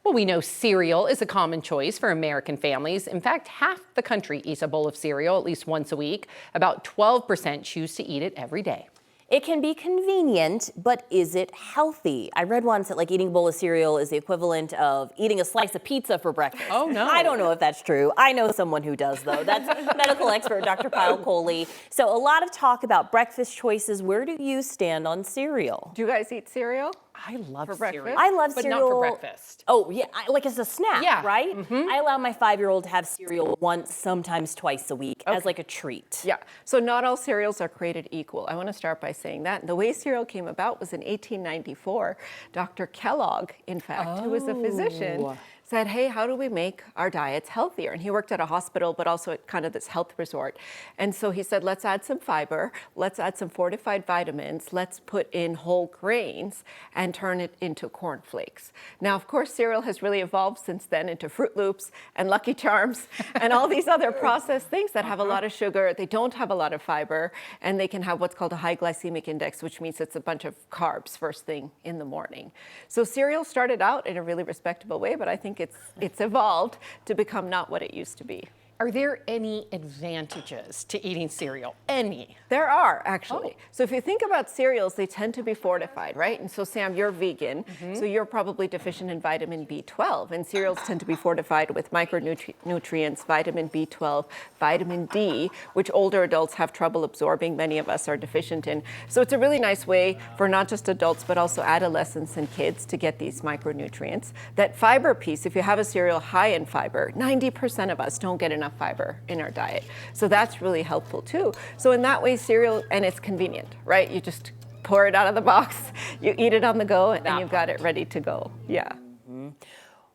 Well, we know cereal is a common choice for American families. In fact, half the country eats a bowl of cereal at least once a week. About 12% choose to eat it every day. It can be convenient, but is it healthy? I read once that eating a bowl of cereal is the equivalent of eating a slice of pizza for breakfast. Oh, no. I don't know if that's true. I know someone who does, though. That's medical expert Dr. Payal Kohli. So a lot of talk about breakfast choices. Where do you stand on cereal? Do you guys eat cereal? I love For cereal. breakfast? I love but cereal. not for breakfast. Oh, yeah, as a snack, Yeah. right? I allow my 5-year-old to have cereal once, sometimes twice a week as a treat. Yeah, so not all cereals are created equal. I want to start by saying that. The way cereal came about was in 1894. Dr. Kellogg, in fact, who was a physician, said, hey, how do we make our diets healthier? And he worked at a hospital, but also at kind of this health resort. And so he said, let's add some fiber, let's add some fortified vitamins, let's put in whole grains and turn it into cornflakes. Now, of course, cereal has really evolved since then into Fruit Loops and Lucky Charms and all these other processed things that have a lot of sugar. They don't have a lot of fiber, and they can have what's called a high glycemic index, which means it's a bunch of carbs first thing in the morning. So cereal started out in a really respectable way, but I think it's evolved to become not what it used to be. Are there any advantages to eating cereal? Any? There are, actually. So if you think about cereals, they tend to be fortified, right? And so, Sam, you're vegan, so you're probably deficient in vitamin B12. And cereals tend to be fortified with micronutrients, vitamin B12, vitamin D, which older adults have trouble absorbing. Many of us are deficient in. So it's a really nice way for not just adults, but also adolescents and kids to get these micronutrients. That fiber piece, if you have a cereal high in fiber, 90% of us don't get enough fiber in our diet. So that's really helpful too. So in that way, cereal, and it's convenient, right? You just pour it out of the box, you eat it on the go, and you've got it ready to go. Yeah.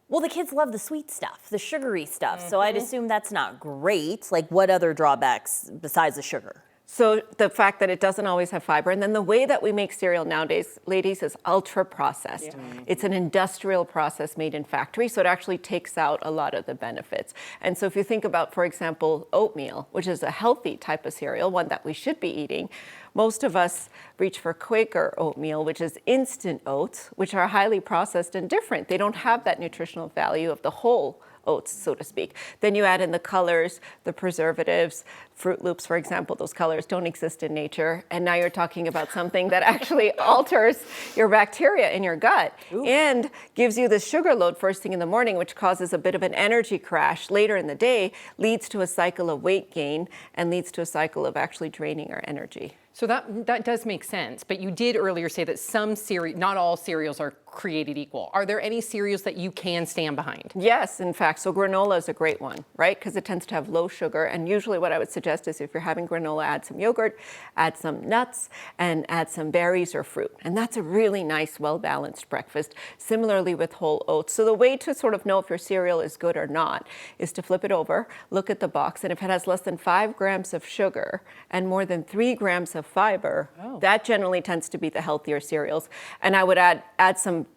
Well, the kids love the sweet stuff, the sugary stuff. So I'd assume that's not great. What other drawbacks besides the sugar? So the fact that it doesn't always have fiber, and then the way that we make cereal nowadays, ladies, is ultra processed. It's an industrial process made in factory, so it actually takes out a lot of the benefits. And so if you think about, for example, oatmeal, which is a healthy type of cereal, one that we should be eating, most of us reach for Quaker oatmeal, which is instant oats, which are highly processed and different. They don't have that nutritional value of the whole oats, so to speak. Then you add in the colors, the preservatives, Fruit Loops, for example, those colors don't exist in nature. And now you're talking about something that actually alters your bacteria in your gut and gives you the sugar load first thing in the morning, which causes a bit of an energy crash later in the day, leads to a cycle of weight gain, and leads to a cycle of actually draining our energy. So that does make sense, but you did earlier say that not all cereals are created equal. Are there any cereals that you can stand behind? Yes, in fact. So granola is a great one, right? Because it tends to have low sugar. And usually what I would suggest is if you're having granola, add some yogurt, add some nuts, and add some berries or fruit. And that's a really nice, well-balanced breakfast. Similarly with whole oats. So the way to sort of know if your cereal is good or not is to flip it over, look at the box, and if it has less than 5 grams of sugar and more than 3 grams of fiber, that generally tends to be the healthier cereals. And I would add some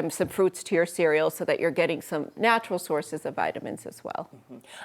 some fruits to your cereal so that you're getting some natural sources of vitamins as well.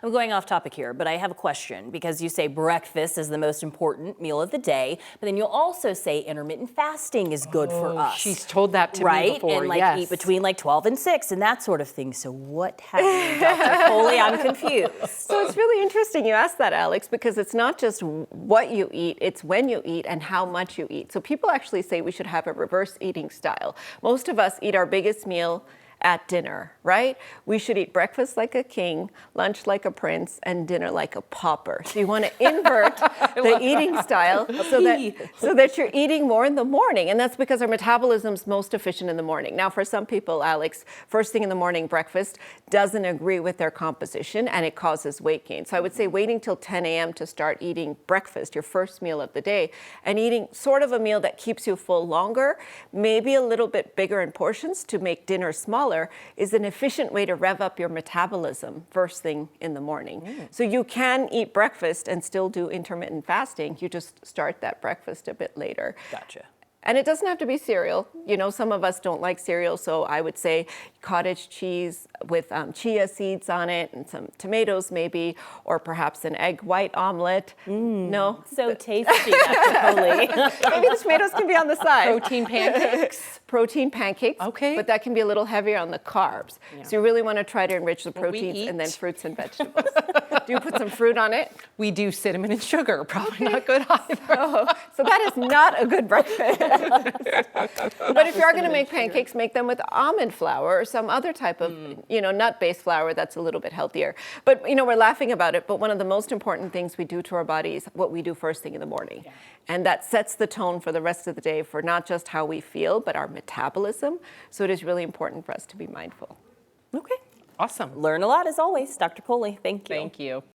I'm going off topic here, but I have a question because you say breakfast is the most important meal of the day, but then you'll also say intermittent fasting is good for us. She's told that to me before, and eat between 12 and 6 and that sort of thing. So what happened, Dr. Kohli? I'm confused. So it's really interesting you asked that, Alex, because it's not just what you eat, it's when you eat and how much you eat. So people actually say we should have a reverse eating style. Most of us eat our biggest meal at dinner, right? We should eat breakfast like a king, lunch like a prince, and dinner like a pauper. So you want to invert the eating style so that you're eating more in the morning. And that's because our metabolism's most efficient in the morning. Now, for some people, Alex, first thing in the morning breakfast doesn't agree with their composition and it causes weight gain. So I would say waiting till 10 a.m. to start eating breakfast, your first meal of the day, and eating sort of a meal that keeps you full longer, maybe a little bit bigger in portions to make dinner smaller, is an efficient way to rev up your metabolism first thing in the morning. So you can eat breakfast and still do intermittent fasting. You just start that breakfast a bit later. Gotcha. And it doesn't have to be cereal. You know, some of us don't like cereal, so I would say cottage cheese with chia seeds on it and some tomatoes maybe, or perhaps an egg white omelet. No? So tasty, Dr. Kohli. Maybe the tomatoes can be on the side. Protein pancakes. Protein pancakes. Okay. But that can be a little heavier on the carbs. So you really want to try to enrich the we proteins and then eat. fruits and vegetables. Do you put some fruit on it? We do cinnamon and sugar. Probably not good either. So that is not a good breakfast. But if you are going to make pancakes, make them with almond flour or some other type of, you know, nut-based flour that's a little bit healthier. But, you know, we're laughing about it, but one of the most important things we do to our body is what we do first thing in the morning. And that sets the tone for the rest of the day for not just how we feel, but our metabolism. So it is really important for us to be mindful. Okay. Awesome. Learn a lot as always. Dr. Kohli, thank you. Thank you.